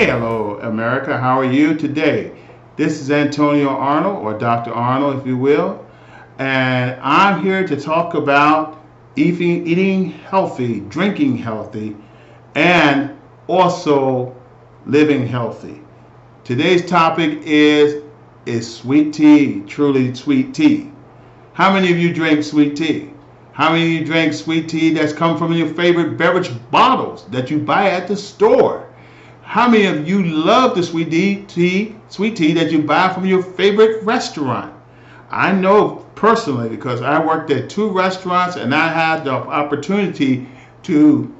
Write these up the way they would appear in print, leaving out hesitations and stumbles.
Hey, hello, America. How are you today? This is Antonio Arnold, or Dr. Arnold, if you will, and I'm here to talk about eating healthy, drinking healthy, and also living healthy. Today's topic is sweet tea, truly sweet tea. How many of you drink sweet tea? How many of you drink sweet tea that's come from your favorite beverage bottles that you buy at the store? How many of you love the sweet tea that you buy from your favorite restaurant? I know personally because I worked at two restaurants and I had the opportunity to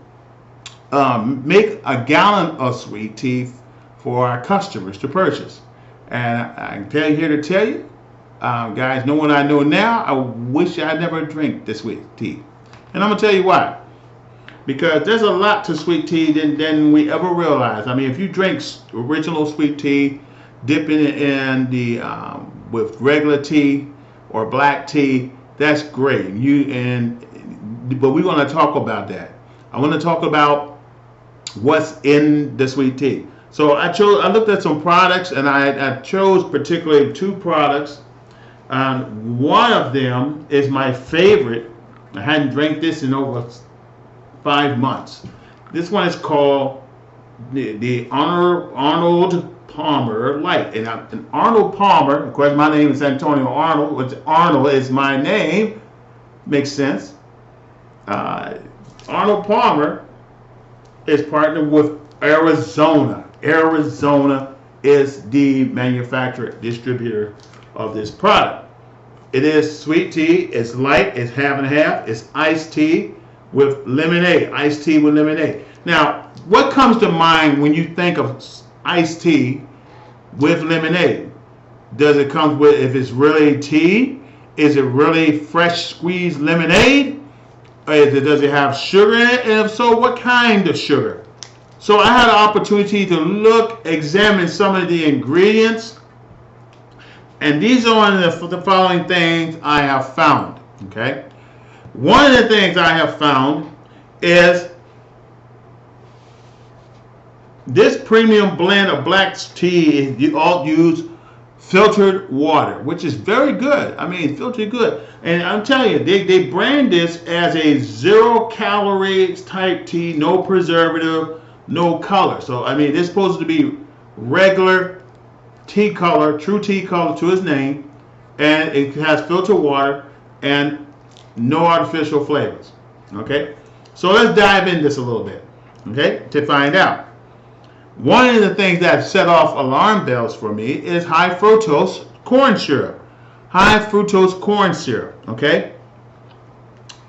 make a gallon of sweet tea for our customers to purchase. And I can here to tell you, guys, knowing what I know now, I wish I never drank the sweet tea. And I'm going to tell you why. Because there's a lot to sweet tea than we ever realize. I mean, if you drink original sweet tea, dipping it in the with regular tea or black tea, that's great. But we're going to talk about that. I want to talk about what's in the sweet tea. So I looked at some products, and I chose particularly two products. One of them is my favorite. I hadn't drank this in over 5 months. This one is called the Arnold Palmer Light. And Arnold Palmer, of course, my name is Antonio Arnold, which Arnold is my name. Makes sense. Arnold Palmer is partnered with Arizona. Arizona is the manufacturer, distributor of this product. It is sweet tea. It's light. It's half and half. It's iced tea with lemonade, iced tea with lemonade. Now, what comes to mind when you think of iced tea with lemonade? Does it come with, if it's really tea, is it really fresh squeezed lemonade? Or does it have sugar in it? And if so, what kind of sugar? So I had an opportunity to examine some of the ingredients, and these are the following things I have found, okay? One of the things I have found is this premium blend of black tea, you all use filtered water, which is very good. I mean, filtered good. And I'm telling you, they brand this as a 0 calories type tea, no preservative, no color. So, I mean, it's supposed to be regular tea color, true tea color to its name, and it has filtered water and no artificial flavors. Okay, so let's dive into this a little bit, okay, to find out. One of the things that set off alarm bells for me is high fructose corn syrup. High fructose corn syrup, okay?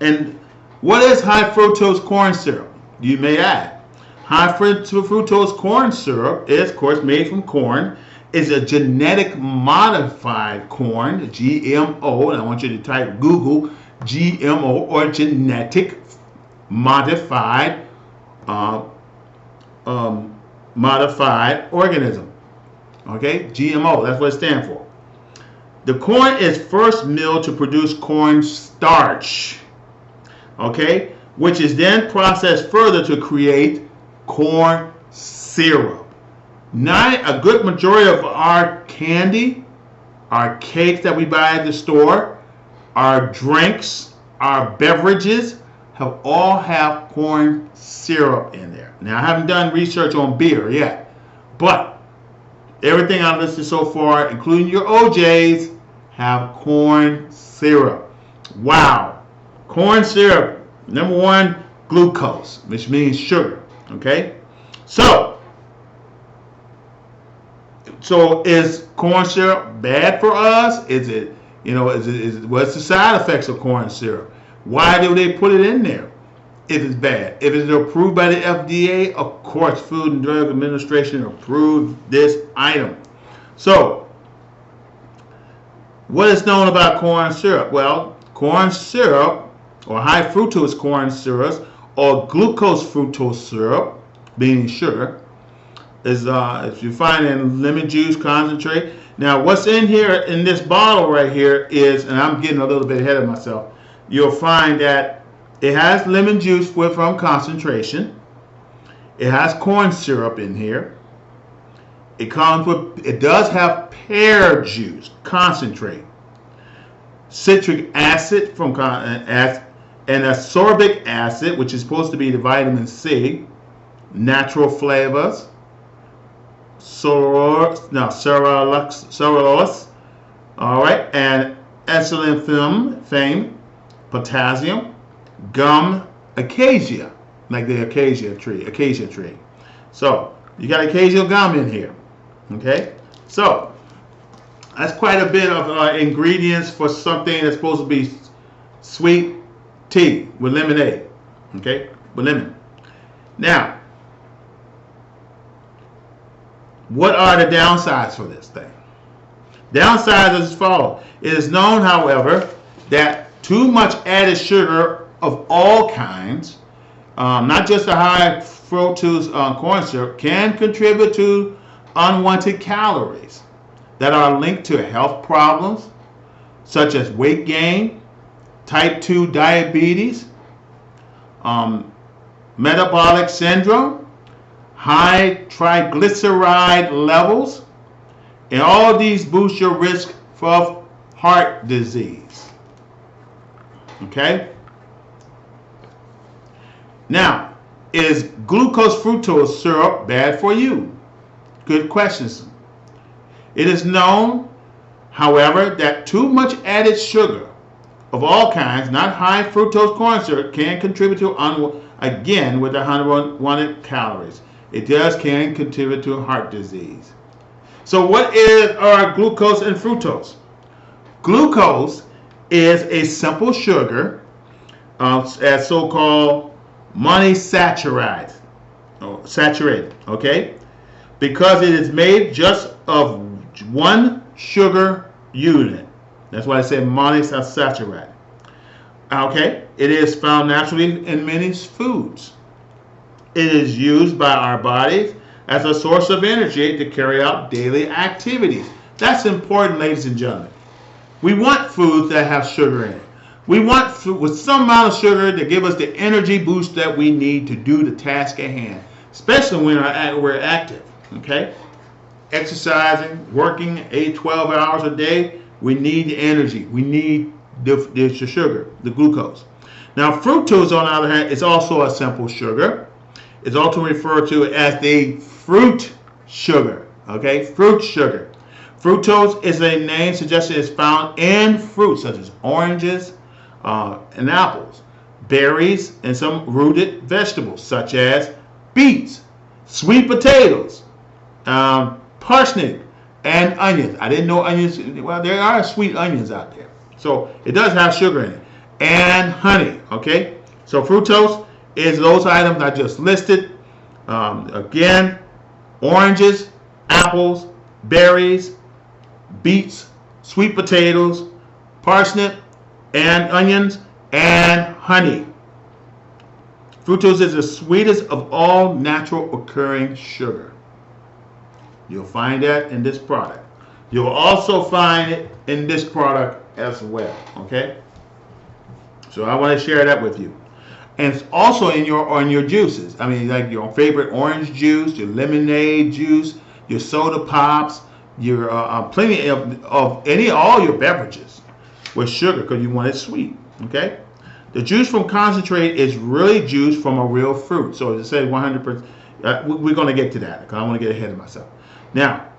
And what is high fructose corn syrup? You may ask. High fructose corn syrup is, of course, made from corn. Is a genetic modified corn, GMO, and I want you to type Google GMO, or genetic modified modified organism. Okay, GMO, that's what it stands for. The corn is first milled to produce corn starch, okay, which is then processed further to create corn syrup. Now, a good majority of our candy, our cakes that we buy at the store, our drinks, our beverages all have corn syrup in there. Now, I haven't done research on beer yet, but everything I've listed so far, including your OJs, have corn syrup. Wow. Corn syrup, number one, glucose, which means sugar. Okay? So is corn syrup bad for us? Is it, what's the side effects of corn syrup? Why do they put it in there if it's bad? If it's approved by the FDA, of course, Food and Drug Administration approved this item. So, what is known about corn syrup? Well, corn syrup, or high fructose corn syrup, or glucose fructose syrup, meaning sugar, is if you find in lemon juice concentrate. Now, what's in here in this bottle right here is, and I'm getting a little bit ahead of myself, you'll find that it has lemon juice from concentration. It has corn syrup in here. It does have pear juice, concentrate, citric acid and ascorbic acid, which is supposed to be the vitamin C, natural flavors, cellulose, all right, and ethylene, potassium, gum, acacia, like the acacia tree. So you got acacia gum in here, okay? So that's quite a bit of ingredients for something that's supposed to be sweet tea with lemonade, okay, with lemon. Now, what are the downsides for this thing? Downsides is as follows. It is known, however, that too much added sugar of all kinds, not just the high fructose corn syrup, can contribute to unwanted calories that are linked to health problems such as weight gain, type 2 diabetes, metabolic syndrome, high triglyceride levels, and all these boost your risk of heart disease. Okay? Now, is glucose fructose syrup bad for you? Good questions. It is known, however, that too much added sugar of all kinds, not high fructose corn syrup, can contribute to, again, with the unwanted calories. It can contribute to heart disease. So what are glucose and fructose? Glucose is a simple sugar, as so-called monosaccharides, saturated, okay? Because it is made just of one sugar unit. That's why I say monosaccharide. Okay, it is found naturally in many foods. It is used by our bodies as a source of energy to carry out daily activities. That's important, ladies and gentlemen. We want foods that have sugar in it. We want food with some amount of sugar to give us the energy boost that we need to do the task at hand, especially when we're active, okay? Exercising, working 8-12 hours a day, we need the energy. We need the sugar, the glucose. Now, fructose, on the other hand, is also a simple sugar. It's also referred to as the fruit sugar, okay? Fruit sugar. Fructose is a name suggested it's found in fruits such as oranges and apples, berries, and some rooted vegetables such as beets, sweet potatoes, parsnip, and onions. I didn't know onions. Well, there are sweet onions out there. So it does have sugar in it. And honey, okay? So fructose is those items I just listed. Again, oranges, apples, berries, beets, sweet potatoes, parsnip, and onions, and honey. Fructose is the sweetest of all natural occurring sugar. You'll find that in this product. You'll also find it in this product as well, okay? So I want to share that with you. And it's also in your juices. I mean, like your favorite orange juice, your lemonade juice, your soda pops, your plenty of all your beverages with sugar because you want it sweet, okay? The juice from concentrate is really juice from a real fruit. So as I said, 100%. We're going to get to that because I want to get ahead of myself. Now,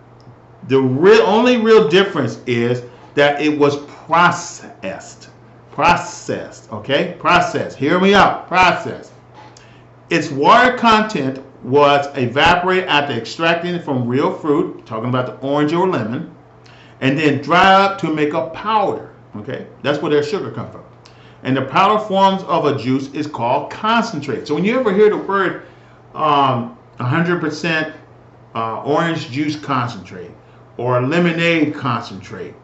the only real difference is that it was processed. Okay? Processed. Hear me out. Processed. Its water content was evaporated after extracting it from real fruit, talking about the orange or lemon, and then dry up to make a powder. Okay? That's where their sugar comes from. And the powder forms of a juice is called concentrate. So when you ever hear the word 100% orange juice concentrate or lemonade concentrate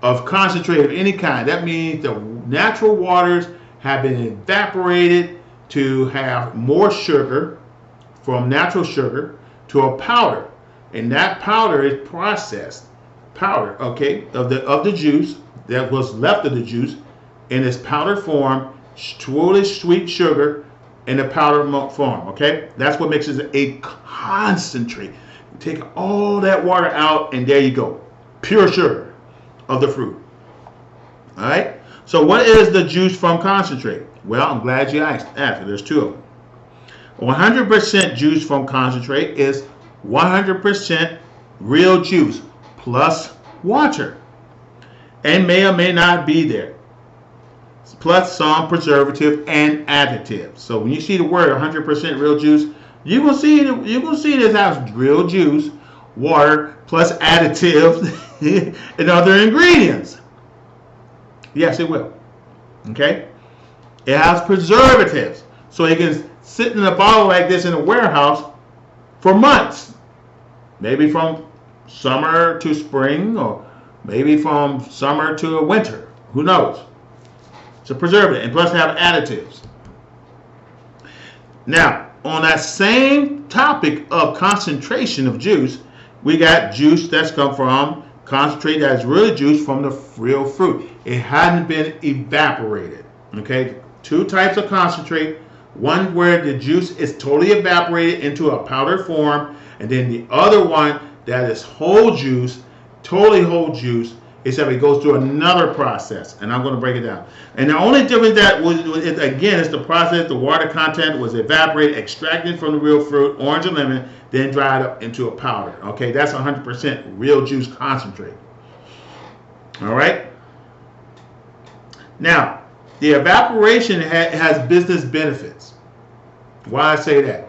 of any kind, that means the natural waters have been evaporated to have more sugar from natural sugar to a powder, and that powder is processed powder, okay, of the juice that was left of the juice in its powder form, truly sweet sugar in the powder form, okay? That's what makes it a concentrate. Take all that water out, and there you go. Pure sugar of the fruit. All right? So what is the juice from concentrate? Well, I'm glad you asked. There's two of them. 100% juice from concentrate is 100% real juice plus water, and may or may not be there, plus some preservative and additives. So when you see the word 100% real juice, you're gonna see this has real juice, water plus additives and other ingredients. Yes, it will. Okay, it has preservatives, so it can sit in a bottle like this in a warehouse for months, maybe from summer to spring, or maybe from summer to winter. Who knows? It's a preservative, and plus have additives. Now, on that same topic of concentration of juice, we got juice that's come from concentrate that's really juice from the real fruit. It hadn't been evaporated. Okay, two types of concentrate. One where the juice is totally evaporated into a powder form, and then the other one that is whole juice, totally whole juice, except it goes through another process, and I'm going to break it down. And the only difference that was again is the process. The water content was evaporated, extracted from the real fruit, orange and lemon, then dried up into a powder. Okay, that's 100% real juice concentrate. All right. Now, the evaporation has business benefits. Why I say that?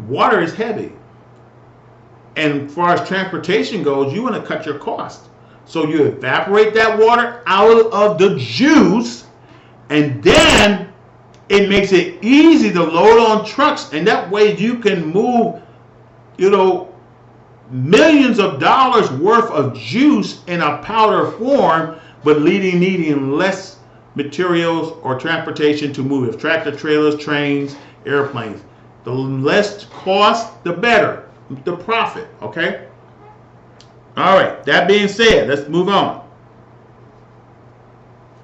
Water is heavy, and as far as transportation goes, you want to cut your cost. So you evaporate that water out of the juice, and then it makes it easy to load on trucks, and that way you can move, millions of dollars worth of juice in a powder form, but needing less materials or transportation to move it. Tractor trailers, trains, airplanes. The less cost, the better. The profit, okay? All right, that being said, let's move on.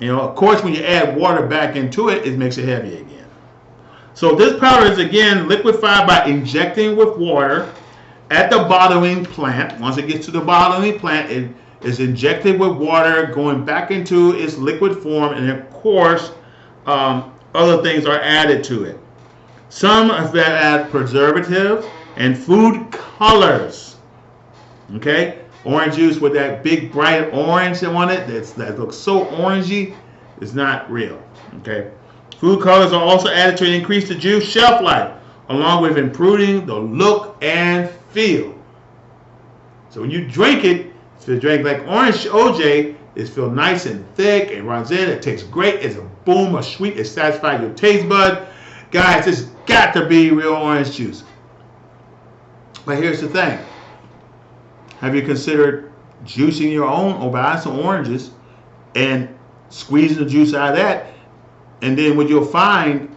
Of course, when you add water back into it, it makes it heavy again. So this powder is again liquefied by injecting with water at the bottling plant. Once it gets to the bottling plant, it is injected with water, going back into its liquid form, and of course, other things are added to it. Some have been added preservative and food colors. Okay, orange juice with that big bright orange on it that looks so orangey is not real. Okay, food colors are also added to increase the juice shelf life, along with improving the look and feel. So when you drink it, if you drink like orange OJ, it feels nice and thick. It runs in. It tastes great. It's a boom of sweet. It satisfies your taste bud. Guys, it's got to be real orange juice. But here's the thing. Have you considered juicing your own or buying some oranges and squeezing the juice out of that? And then what you'll find,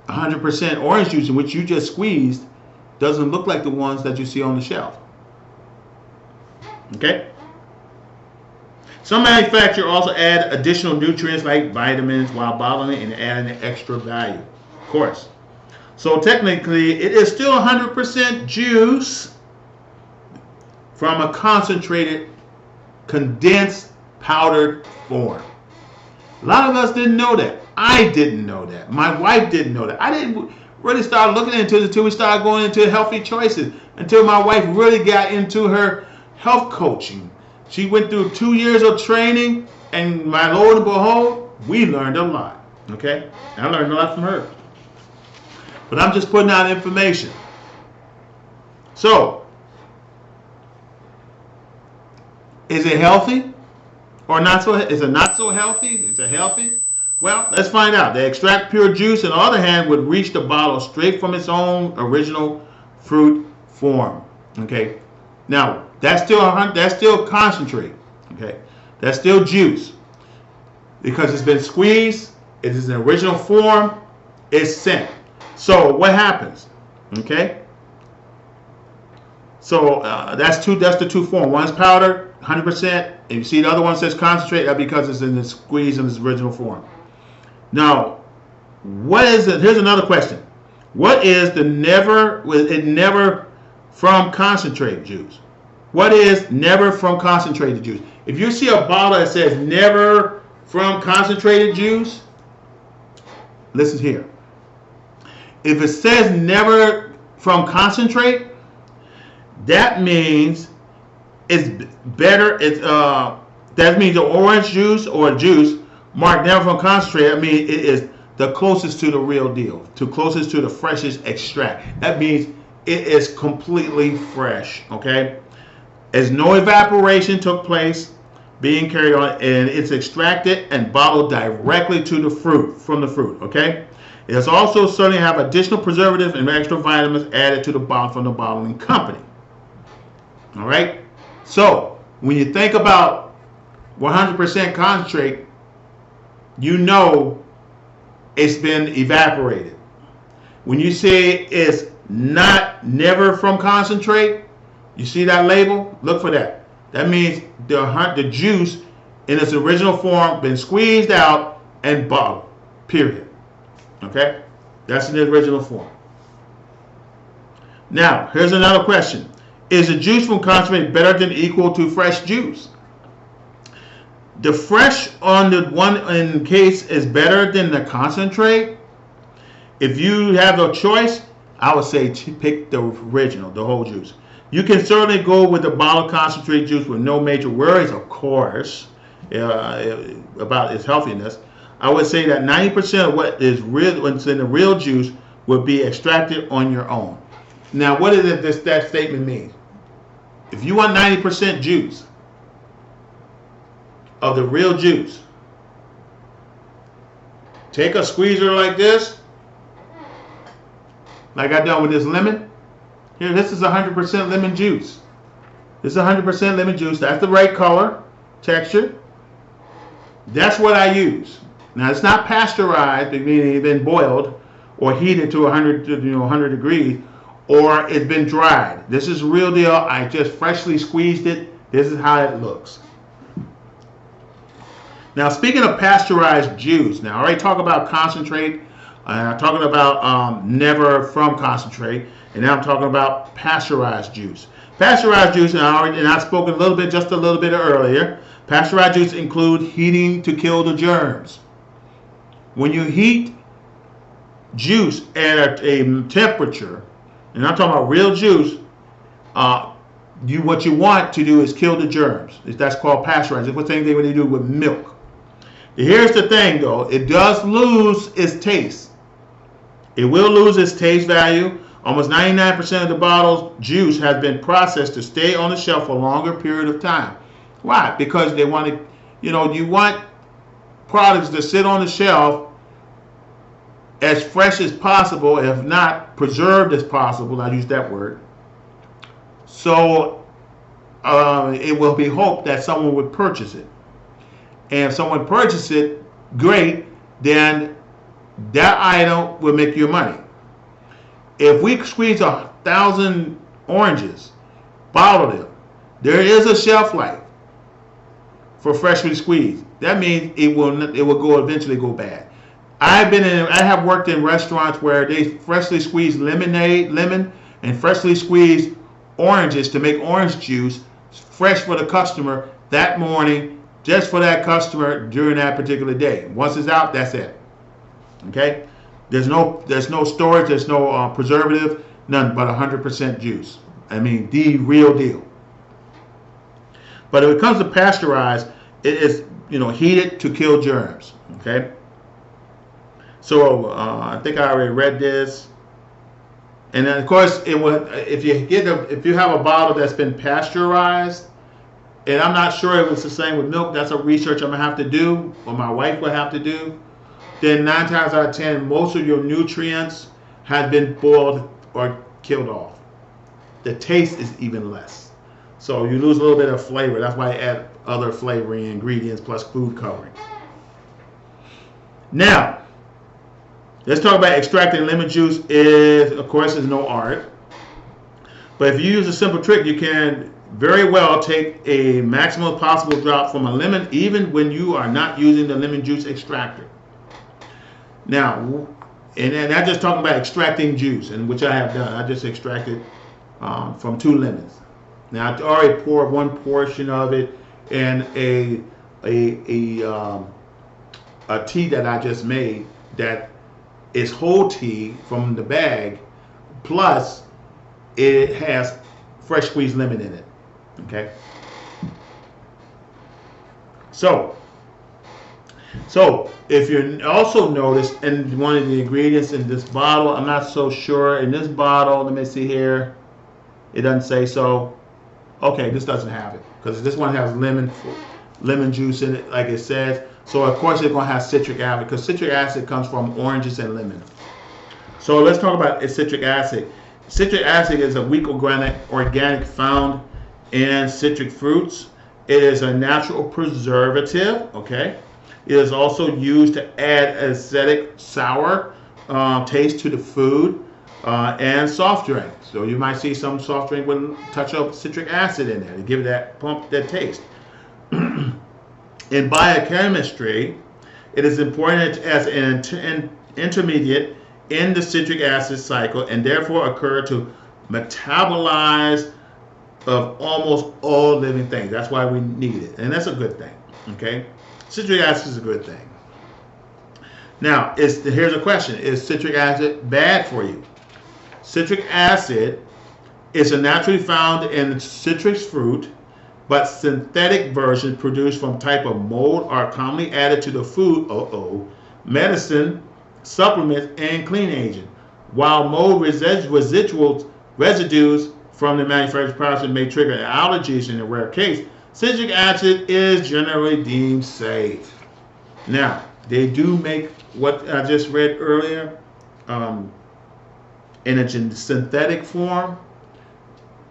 100% orange juice in which you just squeezed doesn't look like the ones that you see on the shelf. Okay? Some manufacturers also add additional nutrients like vitamins while bottling and adding extra value. Of course. So technically, it is still 100% juice from a concentrated, condensed, powdered form. A lot of us didn't know that. I didn't know that. My wife didn't know that. I didn't really start looking into it until we started going into healthy choices, until my wife really got into her health coaching. She went through 2 years of training, and my Lord and behold, we learned a lot. Okay? I learned a lot from her. But I'm just putting out information. So, is it healthy or not so? Is it not so healthy? Is it healthy? Well, let's find out. The extract pure juice, on the other hand, would reach the bottle straight from its own original fruit form. Okay. Now that's still concentrate. Okay. That's still juice because it's been squeezed. It is an original form. It's sent. So what happens? Okay. So that's the two form. One's powder, 100%, and you see the other one says concentrate. That's because it's in the squeeze in its original form. Now, what is it? Here's another question. What is the never from concentrated juice. What is never from concentrated juice? If you see a bottle that says never from concentrated juice, listen here. If it says never from concentrate, that means it's better. That means the orange juice or juice marked never from concentrate. I mean, it is the closest to the real deal, closest to the freshest extract. That means it is completely fresh. Okay, as no evaporation took place, being carried on, and it's extracted and bottled directly to the fruit from the fruit. Okay. It has also certainly have additional preservatives and extra vitamins added to the bottle from the bottling company. All right. So when you think about 100% concentrate, you know it's been evaporated. When you say it's not never from concentrate, you see that label? Look for that. That means the juice in its original form been squeezed out and bottled. Period. Okay? That's in the original form. Now, here's another question. Is the juice from concentrate better than equal to fresh juice? The fresh on the one in case is better than the concentrate. If you have a choice, I would say pick the original, the whole juice. You can certainly go with the bottled concentrate juice with no major worries, of course, about its healthiness. I would say that 90% of what is real, what's in the real juice, will be extracted on your own. Now, what does that statement mean? If you want 90% juice of the real juice, take a squeezer like this, like I done with this lemon. Here, this is 100% lemon juice. This is 100% lemon juice. That's the right color, texture. That's what I use. Now, it's not pasteurized, meaning it's been boiled or heated to 100 degrees, or it's been dried. This is real deal. I just freshly squeezed it. This is how it looks. Now, speaking of pasteurized juice, now I already talked about concentrate. I'm talking about never from concentrate, and now I'm talking about pasteurized juice. Pasteurized juice, and I spoke just a little bit earlier. Pasteurized juice include heating to kill the germs. When you heat juice at a temperature, and I'm talking about real juice, what you want to do is kill the germs. That's called pasteurized. It's the same thing when you do with milk. Here's the thing, though. It does lose its taste. It will lose its taste value. Almost 99% of the bottle's juice has been processed to stay on the shelf for a longer period of time. Why? Because they want to, you want products to sit on the shelf as fresh as possible, if not preserved as possible. I use that word. So it will be hoped that someone would purchase it. And if someone purchases it, great, then that item will make you money. If we squeeze 1,000 oranges, bottle them, there is a shelf life for freshly squeezed. That means it will eventually go bad. I have worked in restaurants where they freshly squeezed lemon, and freshly squeezed oranges to make orange juice, fresh for the customer that morning, just for that customer during that particular day. Once it's out, that's it. Okay? There's no storage, there's no preservative, none but 100% juice. I mean, the real deal. But if it comes to pasteurized, it is heated to kill germs. Okay. So I think I already read this. And then of course, if you have a bottle that's been pasteurized, and I'm not sure if it's the same with milk. That's a research I'm gonna have to do, or my wife will have to do. Then 9 times out of 10, most of your nutrients have been boiled or killed off. The taste is even less. So you lose a little bit of flavor. That's why I add other flavoring ingredients plus food coloring. Now, let's talk about extracting lemon juice. Of course, is no art. But if you use a simple trick, you can very well take a maximum possible drop from a lemon, even when you are not using the lemon juice extractor. Now, and I'm just talking about extracting juice, and which I have done. I just extracted from 2 lemons. Now I already poured one portion of it in a tea that I just made that is whole tea from the bag, plus it has fresh squeezed lemon in it. Okay. So if you also notice in one of the ingredients in this bottle, I'm not so sure in this bottle, let me see here, it doesn't say so. Okay, this doesn't have it because this one has lemon juice in it, like it says. So of course it's going to have citric acid because citric acid comes from oranges and lemon. So let's talk about citric acid. Citric acid is a weak organic found in citric fruits. It is a natural preservative. Okay. It is also used to add acidic, sour taste to the food and soft drinks. So you might see some soft drink with a touch of citric acid in there to give that pump, that taste. In biochemistry, it is important as an intermediate in the citric acid cycle and therefore occur to metabolize of almost all living things. That's why we need it, and that's a good thing. Okay, citric acid is a good thing. Now, here's a question: is citric acid bad for you? Citric acid is a naturally found in citrus fruit, but synthetic versions produced from type of mold are commonly added to the food, medicine, supplements, and clean agent. While mold residues from the manufactured process may trigger allergies in a rare case, citric acid is generally deemed safe. Now, they do make what I just read earlier in a synthetic form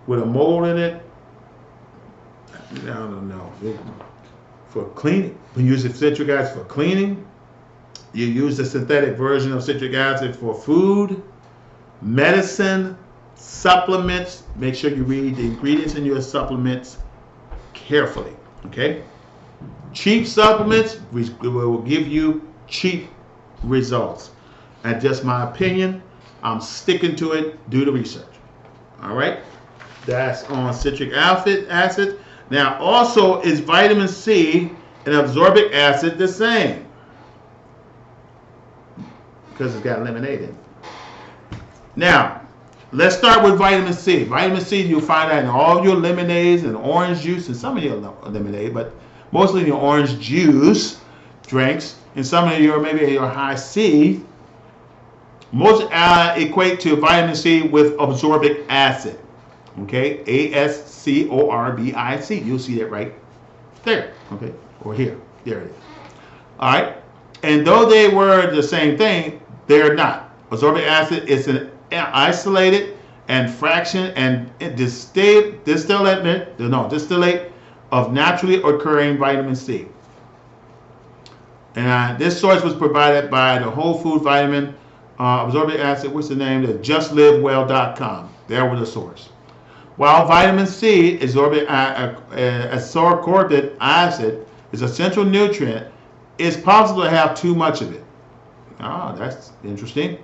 with a mold in it. I don't know. For cleaning, we use the citric acid for cleaning. You use the synthetic version of citric acid for food, medicine, supplements. Make sure you read the ingredients in your supplements carefully. Okay? Cheap supplements will give you cheap results. And just my opinion, I'm sticking to it. Do the research. All right? That's on citric acid. Now, also, is vitamin C and ascorbic acid the same? Because it's got lemonade in it. Now, let's start with vitamin C. Vitamin C, you'll find that in all your lemonades and orange juice, and some of your lemonade, but mostly in your orange juice drinks, and some of your, maybe your high C. Most equate to vitamin C with ascorbic acid. Okay, ASCORBIC. You'll see that right there. Okay, or here. There it is. All right. And though they were the same thing, they're not. Ascorbic acid is an isolated and fraction and distillate of naturally occurring vitamin C. And this source was provided by the Whole Food Vitamin ascorbic acid. What's the name? JustLiveWell.com. There was the source. While vitamin C, ascorbic acid, is a central nutrient, it's possible to have too much of it. That's interesting.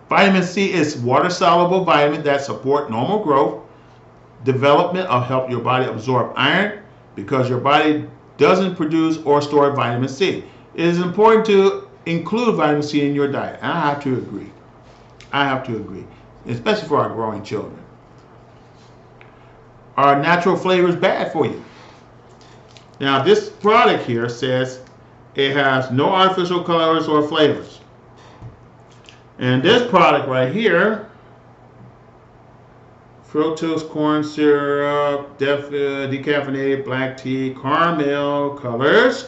Vitamin C is water-soluble vitamin that support normal growth, development, or help your body absorb iron because your body doesn't produce or store vitamin C. It is important to include vitamin C in your diet. I have to agree. Especially for our growing children. Are natural flavors bad for you? Now, this product here says it has no artificial colors or flavors. And this product right here, fructose corn syrup, decaffeinated black tea, caramel colors,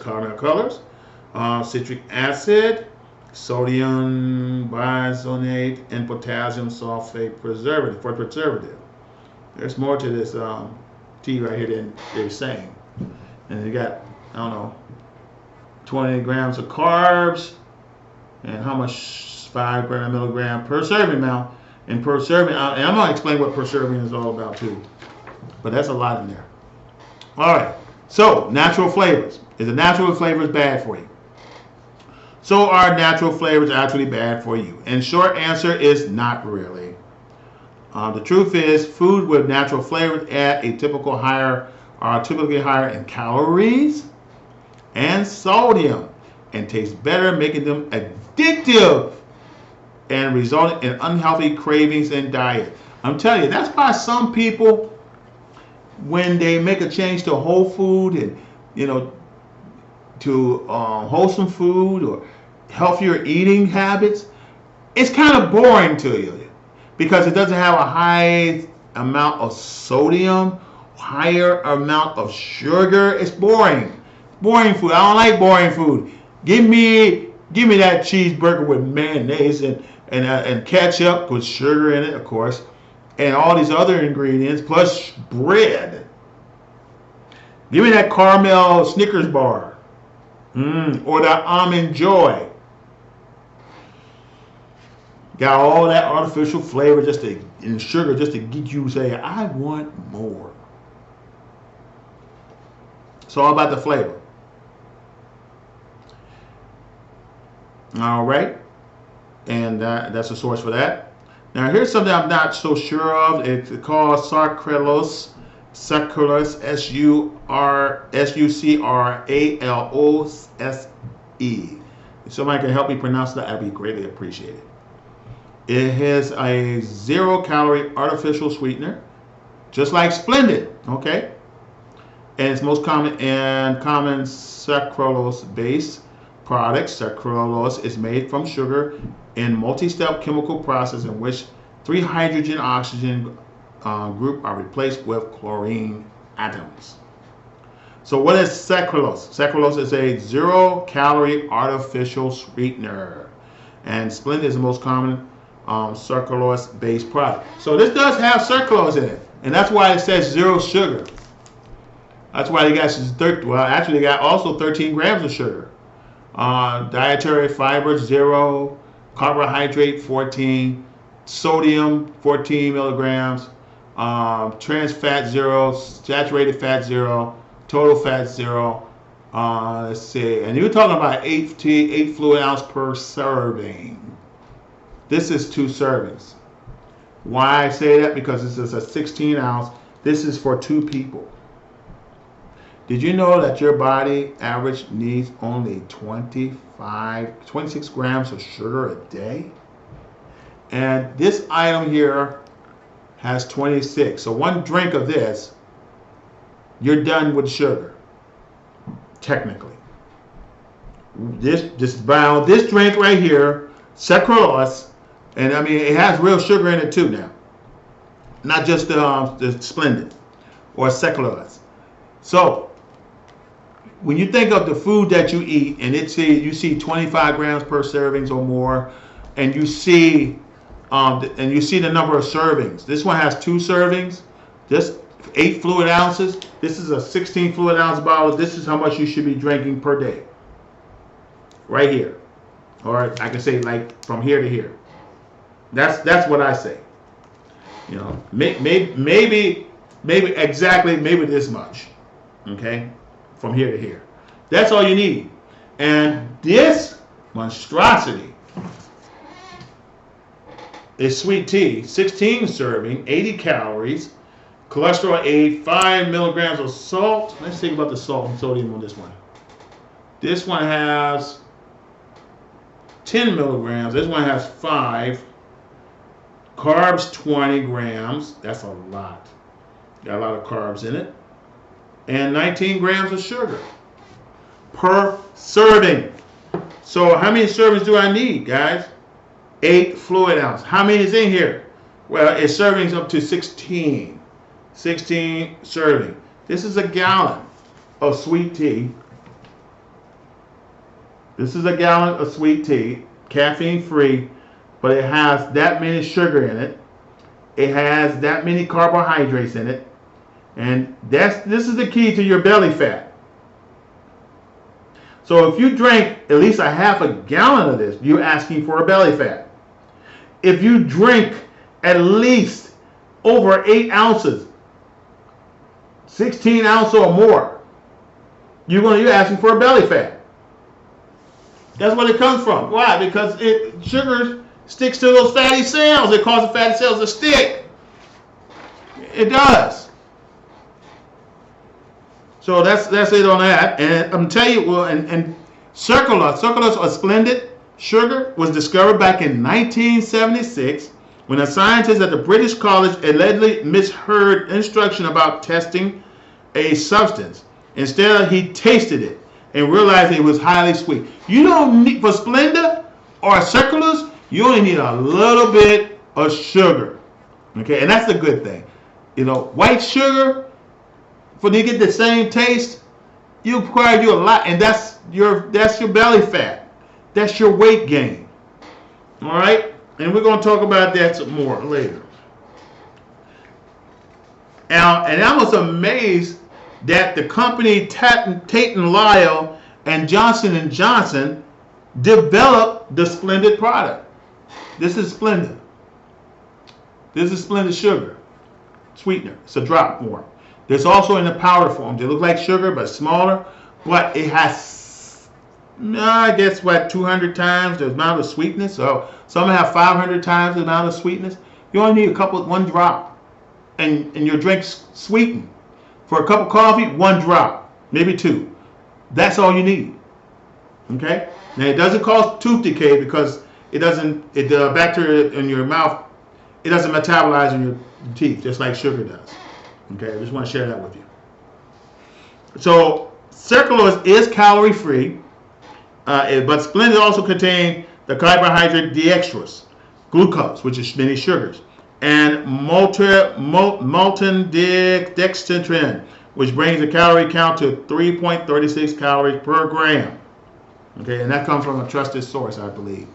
citric acid, sodium bisonate, and potassium sulfate preservative. There's more to this tea right here than they're saying. And you got, 20 grams of carbs, and how much 5 milligram per serving amount. And per serving, and I'm going to explain what per serving is all about too. But that's a lot in there. All right. So, natural flavors. Is the natural flavors bad for you? So, are natural flavors actually bad for you? And short answer is not really. The truth is, food with natural flavors add a typically higher in calories and sodium and taste better, making them addictive and resulting in unhealthy cravings and diet. I'm telling you, that's why some people, when they make a change to whole food and to wholesome food or healthier eating habits, it's kind of boring to you because it doesn't have a high amount of sodium, higher amount of sugar. It's boring. Boring food. I don't like boring food. Give me that cheeseburger with mayonnaise and ketchup with sugar in it, of course, and all these other ingredients plus bread. Give me that caramel Snickers bar, or that almond joy. Got all that artificial flavor and sugar just to get you to say, I want more. It's all about the flavor. All right. And that's the source for that. Now here's something I'm not so sure of. It's called sucralose. Sucralose, sucralose. If somebody can help me pronounce that, I'd be greatly appreciated. It has a 0-calorie artificial sweetener, just like Splendid, okay? And it's most common sucralose-based products. Sucralose is made from sugar in multi-step chemical process in which 3 hydrogen-oxygen group are replaced with chlorine atoms. So what is sucralose? Sucralose is a 0-calorie artificial sweetener, and Splendid is the most common sucralose-based product. So this does have sucralose in it, and that's why it says 0 sugar. That's why they got they got also 13 grams of sugar. Dietary fiber 0, carbohydrate 14, sodium 14 milligrams, trans fat 0, saturated fat 0, total fat 0. Let's see, and you're talking about 8 fluid ounce per serving. This is 2 servings. Why I say that? Because this is a 16 ounce. This is for 2 people. Did you know that your body average needs only 26 grams of sugar a day? And this item here has 26. So 1 drink of this, you're done with sugar, technically. This drink right here, sucralose, and I mean it has real sugar in it too now, not just the Splendid or sucralose. So when you think of the food that you eat, and you see 25 grams per servings or more, and you see the number of servings. This one has 2 servings. This 8 fluid ounces. This is a 16 fluid ounce bottle. This is how much you should be drinking per day. Right here, or I can say like from here to here. That's what I say. Maybe exactly this much. Okay. From here to here. That's all you need. And this monstrosity is sweet tea, 16 serving, 80 calories, cholesterol 8, 5 milligrams of salt. Let's think about the salt and sodium on this one. This one has 10 milligrams. This one has 5. Carbs 20 grams. That's a lot. Got a lot of carbs in it. And 19 grams of sugar per serving. So how many servings do I need, guys? 8 fluid ounce. How many is in here? Well, it's servings up to 16. 16 serving. This is a gallon of sweet tea. This is a gallon of sweet tea, caffeine free, but it has that many sugar in it. It has that many carbohydrates in it. And this is the key to your belly fat. So if you drink at least a half a gallon of this, you're asking for a belly fat. If you drink at least over 8 ounces, 16 ounces or more, you're asking for a belly fat. That's what it comes from. Why? Because sugar sticks to those fatty cells. It causes fatty cells to stick. It does. So that's it on that. And I'm telling you, well, and sucralose or splendid sugar was discovered back in 1976 when a scientist at the British College allegedly misheard instruction about testing a substance. Instead, he tasted it and realized it was highly sweet. You don't need, for Splenda or sucralose, you only need a little bit of sugar. Okay, and that's the good thing. You know, white sugar, for you to get the same taste, you require you a lot, and that's your belly fat. That's your weight gain. All right, and we're going to talk about that some more later. Now, and I was amazed that the company Tate & Lyle and Johnson & Johnson developed the Splendid product. This is Splendid. This is Splendid sugar sweetener. It's a drop form. There's also in the powder form. They look like sugar but smaller, but it has, I guess, what, 200 times the amount of sweetness. So some have 500 times the amount of sweetness. You only need one drop, and your drink's sweetened. For a cup of coffee, 1 drop, maybe 2. That's all you need. Okay. Now it doesn't cause tooth decay because the bacteria in your mouth, it doesn't metabolize in your teeth just like sugar does. Okay, I just want to share that with you. So sucralose is calorie free, but Splendid also contains the carbohydrate dextrose, glucose, which is many sugars, and maltodextrin, which brings the calorie count to 3.36 calories per gram. Okay, and that comes from a trusted source, I believe.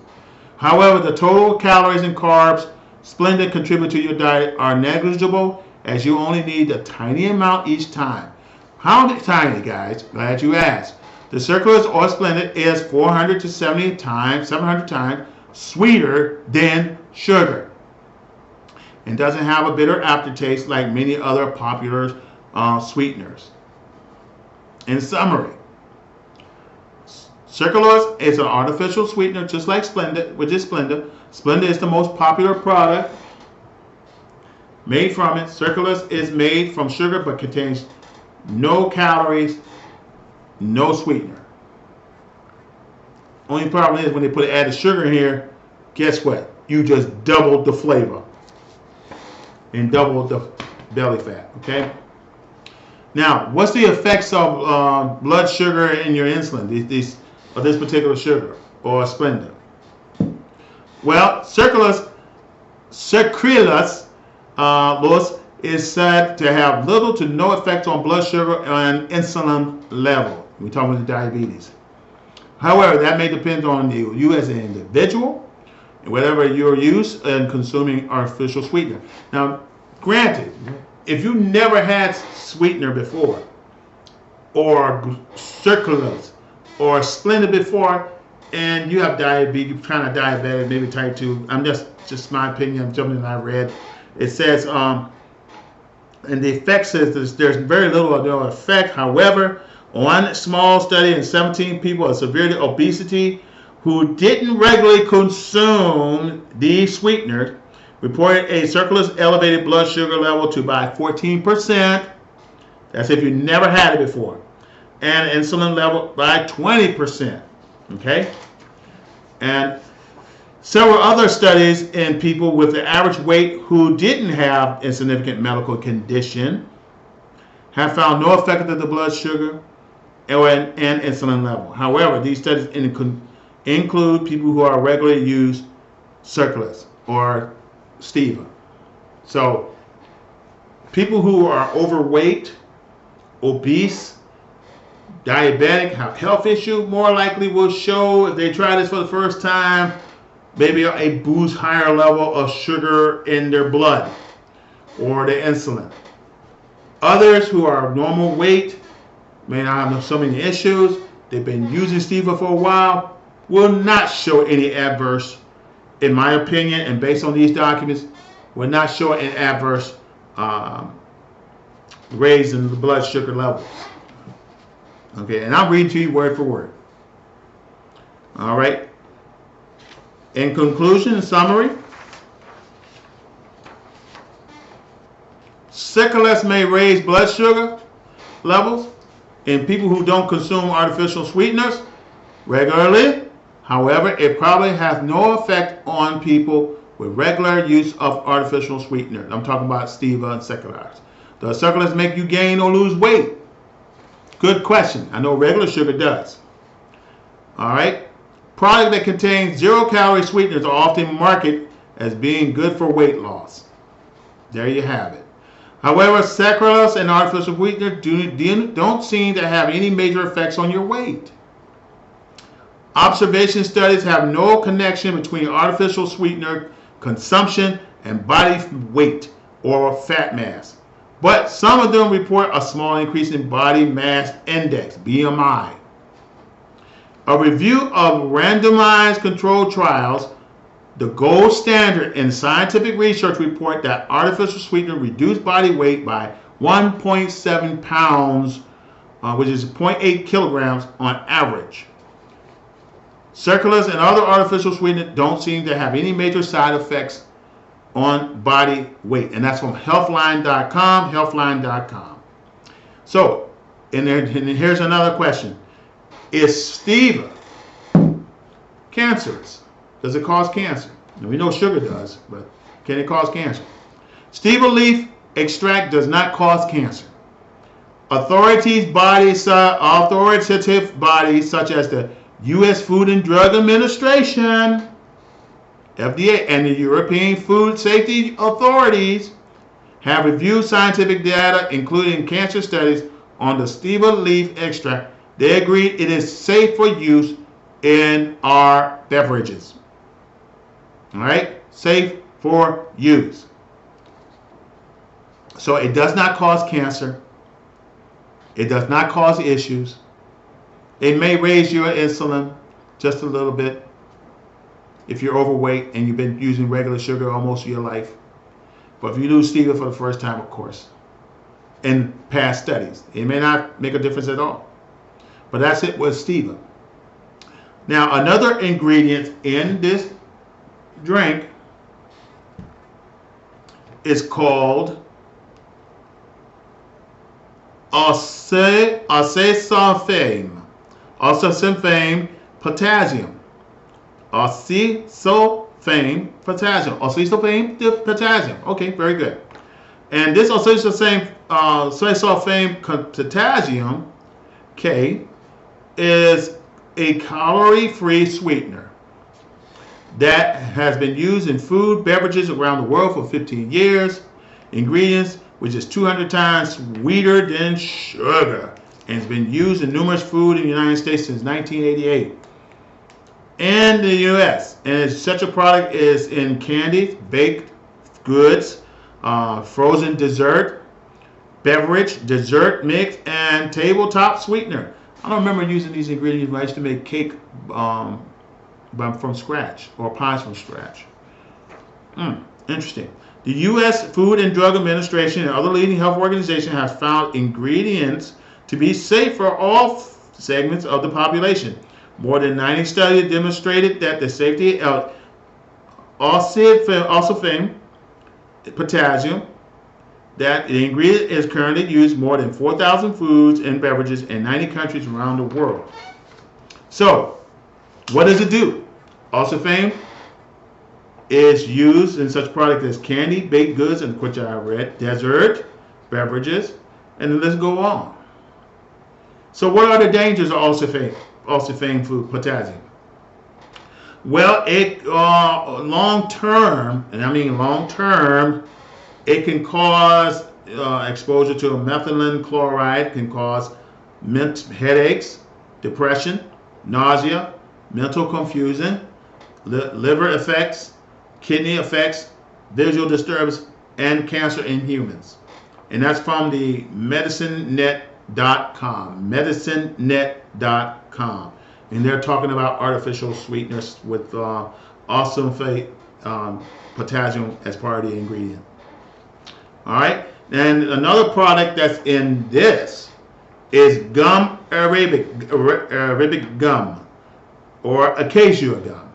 However, the total calories and carbs Splendid contribute to your diet are negligible, as you only need a tiny amount each time. How tiny, guys? Glad you asked. The sucralose or Splendid is 400 to 700 times sweeter than sugar, and doesn't have a bitter aftertaste like many other popular sweeteners. In summary, sucralose is an artificial sweetener just like Splendid, which is Splenda. Splenda is the most popular product made from it. Sucralose is made from sugar but contains no calories, no sweetener. Only problem is when they put added sugar in here, guess what? You just doubled the flavor and doubled the belly fat. Okay. Now, what's the effects of blood sugar in your insulin? This particular sugar or Splenda. Well, sucralose is said to have little to no effect on blood sugar and insulin level. We're talking about diabetes. However, that may depend on you as an individual and whatever your use in consuming artificial sweetener. Now, granted, if you never had sweetener before, or sucralose, or Splenda before, and you have diabetes, kind of diabetic, maybe type 2. I'm just my opinion. I'm something I read. It says, and the effect says there's very little or no effect. However, one small study in 17 people of severe obesity who didn't regularly consume these sweeteners reported a sucralose elevated blood sugar level to by 14%. That's if you never had it before. And insulin level by 20%. Okay? And several other studies in people with the average weight who didn't have a significant medical condition have found no effect of the blood sugar and insulin level. However, these studies include people who are regularly use sucralose or stevia. So people who are overweight, obese, diabetic, have health issue, more likely will show, if they try this for the first time, maybe a boost higher level of sugar in their blood or the insulin. Others who are normal weight may not have so many issues, they've been using stevia for a while, will not show any adverse, in my opinion, and based on these documents, will not show an adverse raise in the blood sugar levels. Okay, and I'm reading to you word for word. All right. In conclusion and summary, Sucralose may raise blood sugar levels in people who don't consume artificial sweeteners regularly. However, it probably has no effect on people with regular use of artificial sweeteners. I'm talking about stevia and sucralose. Does sucralose make you gain or lose weight? Good question. I know regular sugar does. All right. Products that contain zero-calorie sweeteners are often marketed as being good for weight loss. There you have it. However, sucralose and artificial sweeteners don't seem to have any major effects on your weight. Observation studies have no connection between artificial sweetener consumption and body weight or fat mass, but some of them report a small increase in body mass index, BMI. A review of randomized controlled trials, the gold standard in scientific research, report that artificial sweetener reduced body weight by 1.7 pounds, which is 0.8 kilograms on average. Sucralose and other artificial sweeteners don't seem to have any major side effects on body weight. And that's from healthline.com, healthline.com. So, and here's another question. Is stevia cancerous? Does it cause cancer? And we know sugar does, but can it cause cancer? Stevia leaf extract does not cause cancer. Authoritative bodies such as the U.S. Food and Drug Administration, FDA, and the European Food Safety Authorities have reviewed scientific data, including cancer studies, on the stevia leaf extract. They agreed it is safe for use in our beverages. All right? Safe for use. So it does not cause cancer. It does not cause issues. It may raise your insulin just a little bit if you're overweight and you've been using regular sugar almost your life. But if you lose stevia for the first time, of course, in past studies, it may not make a difference at all. But that's it with stevia. Now, another ingredient in this drink is called acesulfame. Acesulfame potassium. Acesulfame potassium. Acesulfame potassium. Okay, very good. And this acesulfame potassium, K, is a calorie-free sweetener that has been used in food, beverages around the world for 15 years. Ingredients, which is 200 times sweeter than sugar, and has been used in numerous food in the United States since 1988. In the U.S., and such a product is in candies, baked goods, frozen dessert, beverage, dessert mix, and tabletop sweetener. I don't remember using these ingredients when I used to make cake from scratch or pies from scratch. Interesting. The U.S. Food and Drug Administration and other leading health organizations have found ingredients to be safe for all segments of the population. More than 90 studies demonstrated that the safety of acesulfame potassium, that the ingredient is currently used more than 4,000 foods and beverages in 90 countries around the world. So, what does it do? Acesulfame is used in such products as candy, baked goods, and which I read, dessert, beverages, and the list go on. So what are the dangers of acesulfame food potassium? Well, it long term, and I mean long term, it can cause exposure to methylene chloride, can cause headaches, depression, nausea, mental confusion, liver effects, kidney effects, visual disturbance, and cancer in humans. And that's from the medicinenet.com. Medicinenet.com. And they're talking about artificial sweeteners with acesulfame potassium as part of the ingredient. All right. And another product that's in this is gum arabic gum, or acacia gum.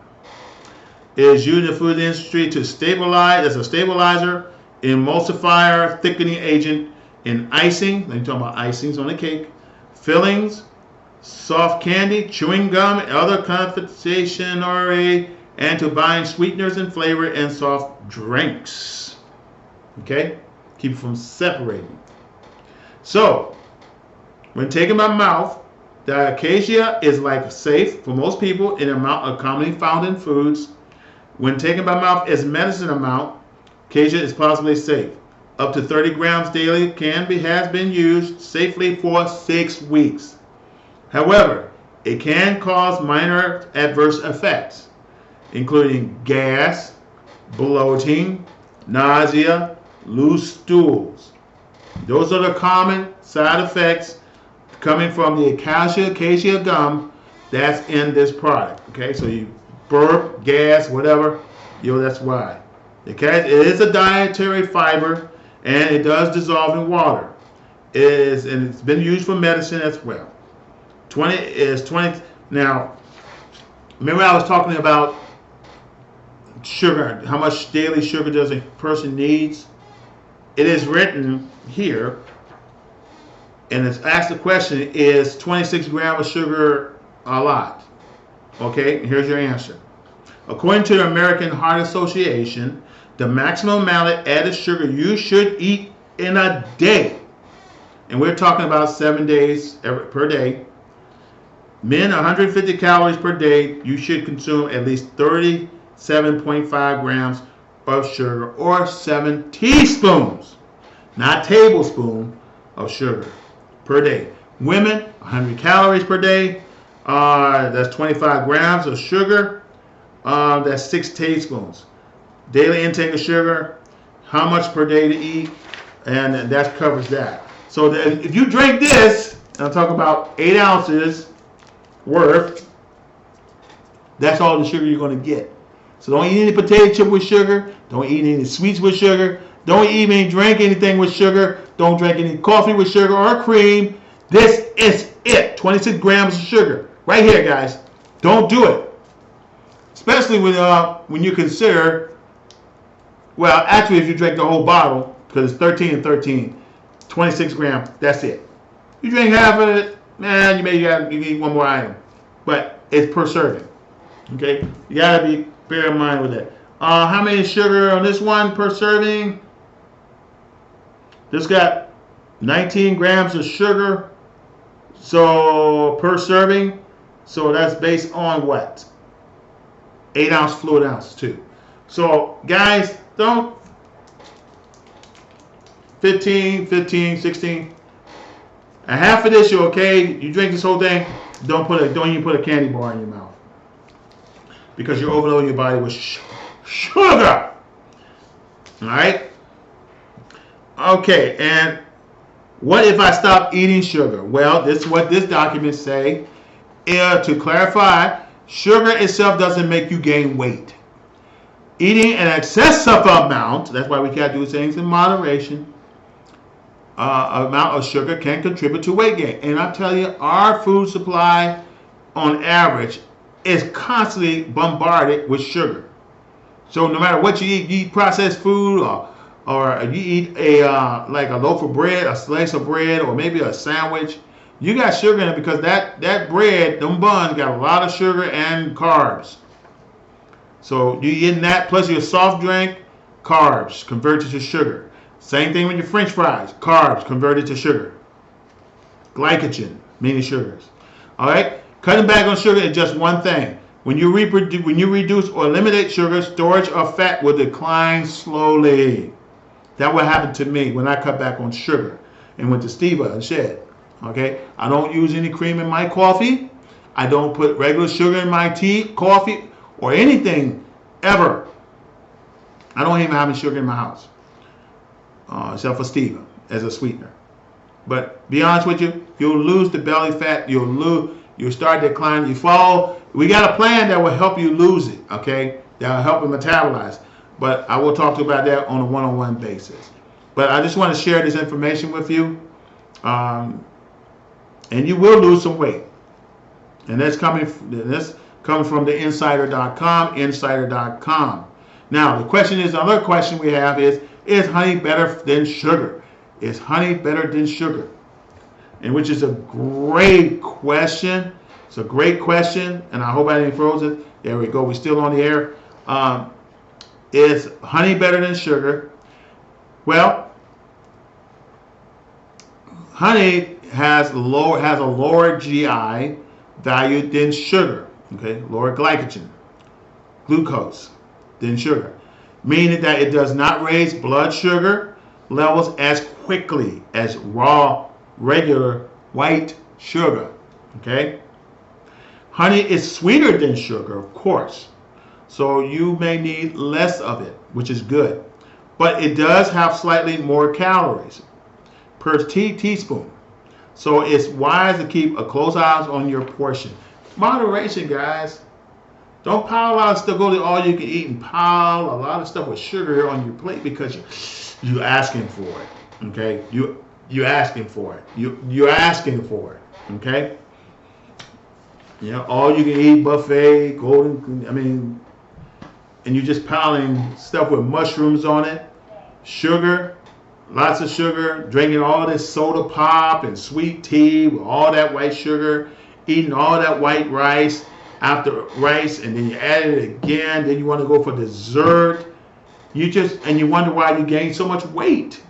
It is used in the food industry to stabilize, as a stabilizer emulsifier, thickening agent in icing. Let me talk about icings on the cake. Fillings, soft candy, chewing gum, other confectionery, and to bind sweeteners and flavor in soft drinks. Okay? Keep it from separating. So, when taken by mouth, the acacia is like safe for most people in amount of commonly found in foods. When taken by mouth as medicine amount, acacia is possibly safe. Up to 30 grams daily has been used safely for 6 weeks. However, it can cause minor adverse effects, including gas, bloating, nausea, loose stools. Those are the common side effects coming from the acacia gum that's in this product. Okay, so you burp, gas, whatever, that's why. It is a dietary fiber, and it does dissolve in water. And it's been used for medicine as well. 20. Now, remember I was talking about sugar, how much daily sugar does a person needs? It is written here, and it's asked the question, is 26 grams of sugar a lot? Okay, here's your answer. According to the American Heart Association, the maximum amount of added sugar you should eat in a day, and we're talking about 7 days per day. Men, 150 calories per day, you should consume at least 37.5 grams of sugar, or 7 teaspoons, not tablespoons, of sugar per day. Women, 100 calories per day, that's 25 grams of sugar, that's 6 teaspoons. Daily intake of sugar, how much per day to eat, and that covers that. So if you drink this, and I'm talking about 8 ounces worth, that's all the sugar you're going to get. So don't eat any potato chip with sugar, don't eat any sweets with sugar, don't even drink anything with sugar, don't drink any coffee with sugar or cream. This is it, 26 grams of sugar, right here, guys. Don't do it. Especially when you consider, well, actually if you drink the whole bottle, because it's 13 and 13, 26 grams, that's it. You drink half of it, man, you need one more item. But it's per serving. Okay? You gotta bear in mind with that. How many sugar on this one per serving? This got 19 grams of sugar, so per serving. So that's based on what? 8 ounce fluid ounces too. So guys, don't 15, 16. A half of this, you're okay. You drink this whole thing. Don't even put a candy bar in your mouth, because you're overloading your body with sugar. All right. Okay. And what if I stop eating sugar? Well, this is what this document say. To clarify, sugar itself doesn't make you gain weight. Eating an excessive amount, that's why we gotta do things in moderation. Amount of sugar can contribute to weight gain. And I tell you, our food supply on average is constantly bombarded with sugar. So no matter what you eat processed food, or you eat like a loaf of bread, a slice of bread, or maybe a sandwich, you got sugar in it, because that bread, them buns, got a lot of sugar and carbs. So you eating that plus your soft drink, carbs converted to sugar. Same thing with your French fries, carbs converted to sugar. Glycogen, meaning sugars. All right, cutting back on sugar is just one thing. When you reduce or eliminate sugar, storage of fat will decline slowly. That what happened to me when I cut back on sugar and went to stevia and shed. Okay, I don't use any cream in my coffee. I don't put regular sugar in my tea, coffee, or anything ever. I don't even have any sugar in my house, except for stevia as a sweetener. But be honest with you, you'll lose the belly fat. You'll start declining. You fall. We got a plan that will help you lose it. Okay, that will help you metabolize. But I will talk to you about that on a one-on-one basis. But I just want to share this information with you. And you will lose some weight. And this comes from the insider.com, insider.com. Now, the question is, another question we have is, Is honey better than sugar? Is honey better than sugar? And which is a great question. It's a great question, and I hope I didn't froze it. There we go. We're still on the air. Is honey better than sugar? Well, honey has a lower GI value than sugar. Okay, lower glucose than sugar, meaning that it does not raise blood sugar levels as quickly as regular white sugar. Okay, honey is sweeter than sugar, of course, so you may need less of it, which is good, but it does have slightly more calories per teaspoon, so it's wise to keep a close eye on your portion. Moderation, guys. Don't pile a lot of stuff, go to all you can eat and pile a lot of stuff with sugar on your plate because you're asking for it. Okay? You're asking for it. You're asking for it. Okay? You know, all you can eat buffet, and you're just piling stuff with mushrooms on it, sugar, lots of sugar, drinking all this soda pop and sweet tea with all that white sugar, eating all that white rice after rice, and then you add it again, then you want to go for dessert. And you wonder why you gain so much weight.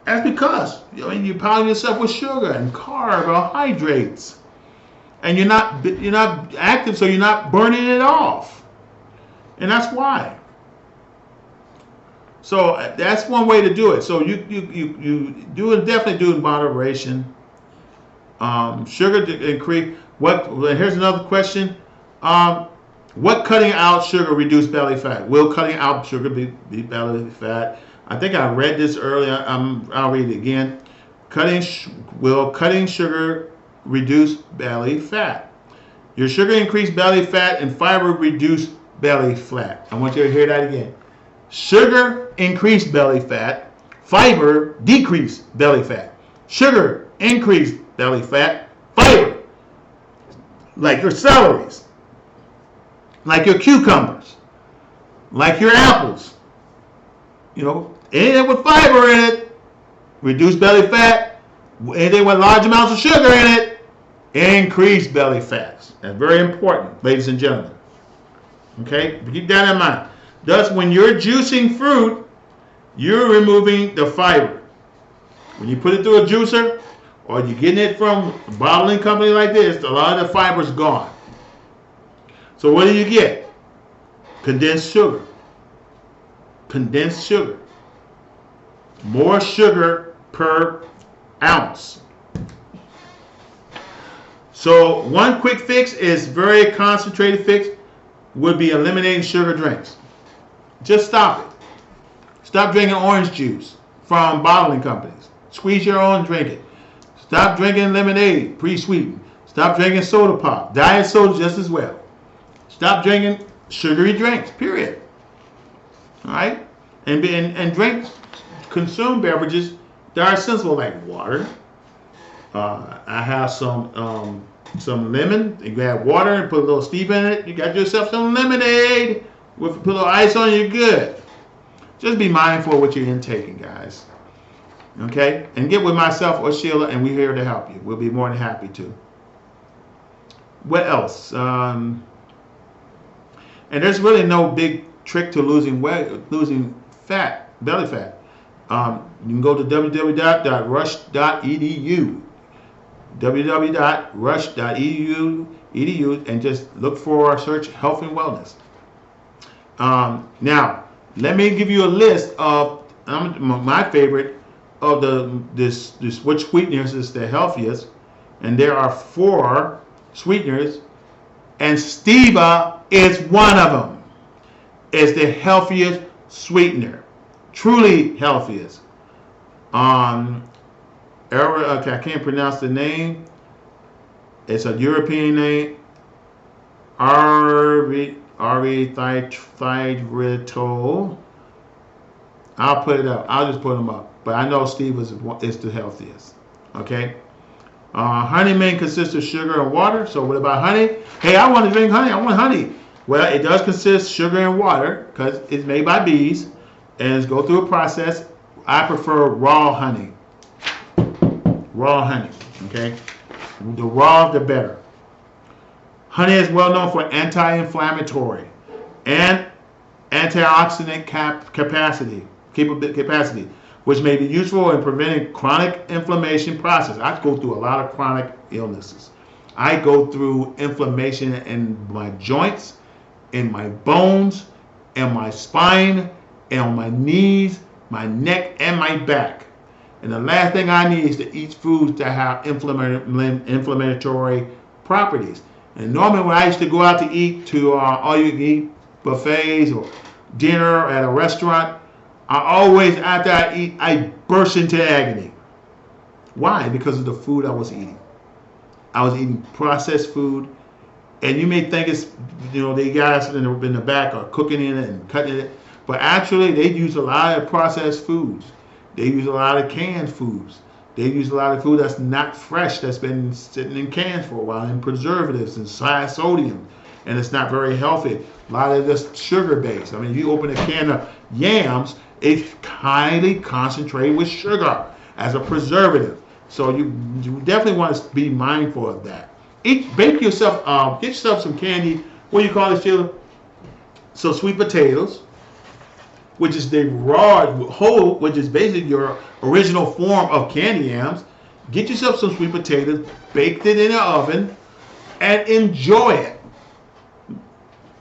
That's because you're piling yourself with sugar and carbohydrates. And you're not active, so you're not burning it off. And that's why. So that's one way to do it. So you definitely do it in moderation. Sugar to increase. Here's another question. What cutting out sugar reduce belly fat? Will cutting out sugar be belly fat? I think I read this earlier. I'll read it again. Will cutting sugar reduce belly fat? Your sugar increase belly fat and fiber reduce belly fat. I want you to hear that again. Sugar increase belly fat. Fiber decrease belly fat. Sugar increase belly fat. Fiber, like your celeries, like your cucumbers, like your apples, anything with fiber in it, reduce belly fat. Anything with large amounts of sugar in it, increase belly fats. That's very important, ladies and gentlemen. Okay, keep that in mind. Thus, when you're juicing fruit, you're removing the fiber. When you put it through a juicer, or you're getting it from a bottling company like this, a lot of the fiber's gone. So what do you get? Condensed sugar. Condensed sugar. More sugar per ounce. So one quick fix is very concentrated fix would be eliminating sugar drinks. Just stop it. Stop drinking orange juice from bottling companies. Squeeze your own and drink it. Stop drinking lemonade, pre-sweetened. Stop drinking soda pop, diet soda just as well. Stop drinking sugary drinks, period. All right? And consume beverages that are sensible, like water. I have some lemon. You add water and put a little steep in it. You got yourself some lemonade. Put a little ice on it, you're good. Just be mindful of what you're intaking, guys. Okay? And get with myself or Sheila, and we're here to help you. We'll be more than happy to. What else? And there's really no big trick to losing fat, belly fat. You can go to www.rush.edu. www.rush.edu and just look for our search health and wellness. Now, let me give you a list of my favorite of which sweeteners is the healthiest, and there are 4 sweeteners, and stevia is one of them. It's the healthiest sweetener, truly healthiest. I can't pronounce the name. It's a European name. Erythritol. I'll put it up. I'll just put them up. But I know stevia is the healthiest. Okay. Honey mainly consists of sugar and water. So what about honey? Hey, I want to drink honey. I want honey. Well, it does consist of sugar and water because it's made by bees. and go through a process. I prefer raw honey. Raw honey, okay? The raw, the better. Honey is well known for anti-inflammatory and antioxidant capacity, which may be useful in preventing chronic inflammation process. I go through a lot of chronic illnesses. I go through inflammation in my joints, in my bones, in my spine, and on my knees, my neck, and my back. And the last thing I need is to eat foods that have inflammatory properties. And normally when I used to go out to eat to all-you-can-eat buffets or dinner at a restaurant, I always, after I eat, I burst into agony. Why? Because of the food I was eating. I was eating processed food. And you may think it's, the guys in the back are cooking in it and cutting it. But actually, they use a lot of processed foods. They use a lot of canned foods. They use a lot of food that's not fresh, that's been sitting in cans for a while, and preservatives and high sodium, and it's not very healthy. A lot of this sugar-based. I mean, if you open a can of yams, it's highly concentrated with sugar as a preservative. So you definitely want to be mindful of that. Bake yourself, get yourself some candy. What do you call it, Sheila? So sweet potatoes, which is the raw whole, which is basically your original form of candy yams. Get yourself some sweet potatoes, bake it in the oven, and enjoy it.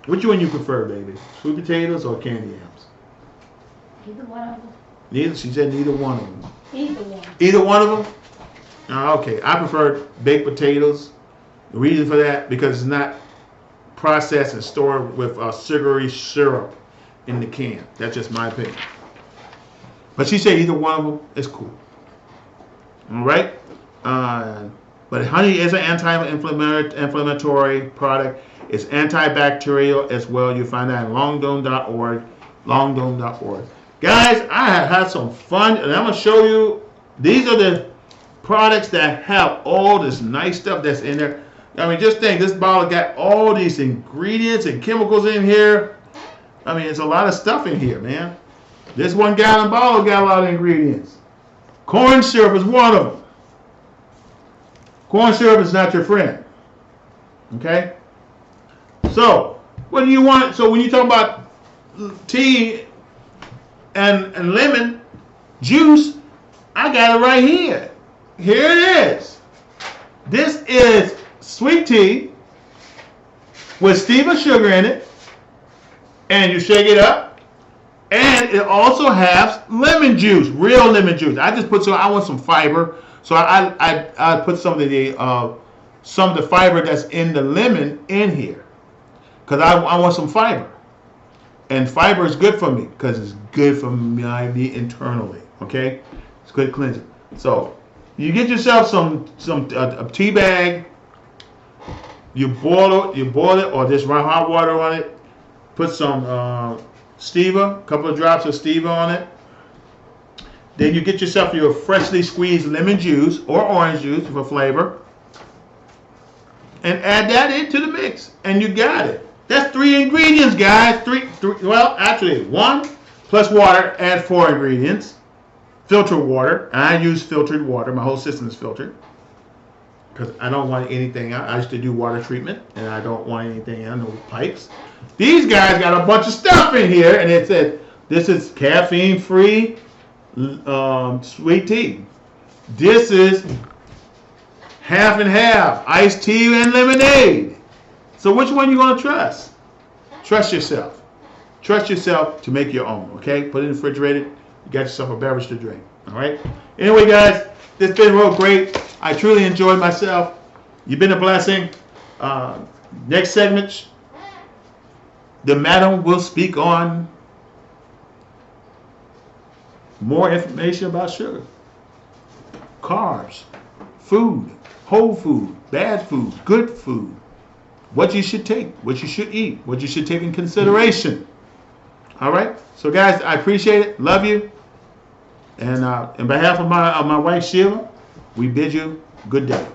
Which one you prefer, baby? Sweet potatoes or candy yams? Either one of them. She said neither one of them. Either one. Either one of them? Okay, I prefer baked potatoes. The reason for that, because it's not processed and stored with sugary syrup in the can. That's just my opinion. But she said either one of them is cool. All right? But honey is an anti-inflammatory product. It's antibacterial as well. You find that at longdome.org. Longdome.org. Guys, I have had some fun, and I'm going to show you. These are the products that have all this nice stuff that's in there. I mean, just think, this bottle got all these ingredients and chemicals in here. I mean, it's a lot of stuff in here, man. This 1 gallon bottle got a lot of ingredients. Corn syrup is one of them. Corn syrup is not your friend. Okay? So, what do you want? So, when you talk about tea and lemon juice, I got it right here. Here it is. This is sweet tea with stevia sugar in it, and you shake it up, and it also has lemon juice, real lemon juice. I just put some. I want some fiber, so I put some of the fiber that's in the lemon in here, because I want some fiber, and fiber is good for me because it's good for me internally. Okay, it's good cleansing. So you get yourself some a tea bag. You boil it, or just run hot water on it. Put some stevia, a couple of drops of stevia on it. Then you get yourself your freshly squeezed lemon juice or orange juice for flavor, and add that into the mix, and you got it. That's 3 ingredients, guys. Three. Well, actually, 1 plus water. Add 4 ingredients. Filtered water. I use filtered water. My whole system is filtered, because I don't want anything. I used to do water treatment, and I don't want anything in no pipes. These guys got a bunch of stuff in here, and it said this is caffeine-free sweet tea. This is half and half, iced tea and lemonade. So which one you gonna trust? Trust yourself. Trust yourself to make your own. Okay, put it in the refrigerator. You got yourself a beverage to drink. All right. Anyway, guys, this has been real great. I truly enjoyed myself. You've been a blessing. Next segment, the madam will speak on more information about sugar, carbs, food, whole food, bad food, good food, what you should take, what you should eat, what you should take in consideration. All right. So, guys, I appreciate it. Love you. And on behalf of my wife, Sheila, we bid you good day.